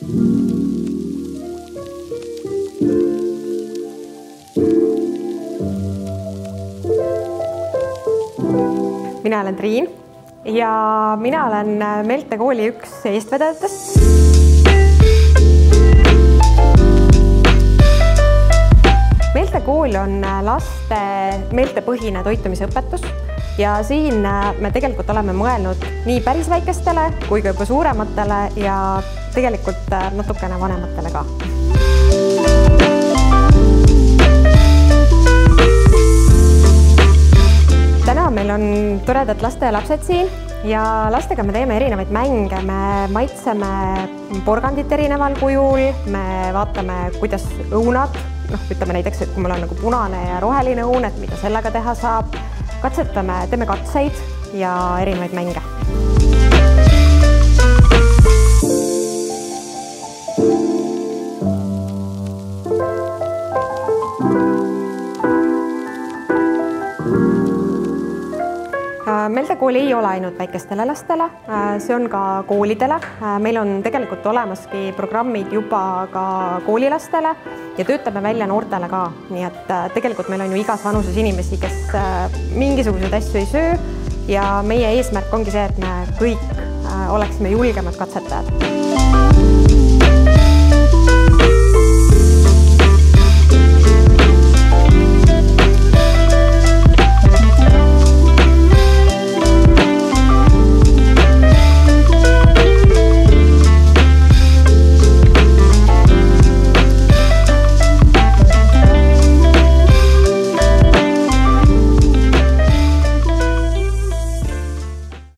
Mina olen Triin ja mina olen Meelte kooli üks eestvedajatest. Meelte kool on laste meeltepõhine toitumisõpetus ja siin me tegelikult oleme mõelnud nii päris väikestele kui ka juba suurematele ja tegelikult natukene vanematele ka. Täna meil on toredad laste-lapsed siin ja lastega me teeme erinevaid mänge. Me maitseme porgandit erineval kujul, me vaatame, kuidas õunad, ütleme näiteks, et kui meil on nagu punane ja roheline õun, et mida sellega teha saab. Katsetame, teeme katseid ja erinevaid mänge. Meelte kool ei ole ainult väikestele lastele, see on ka koolidele. Meil on tegelikult olemaski programmid juba ka koolilastele ja töötame välja noortele ka. Nii et tegelikult meil on ju igas vanuses inimesi, kes mingisuguseid asju ei söö ja meie eesmärk ongi see, et me kõik oleksime julgemad katsetajad.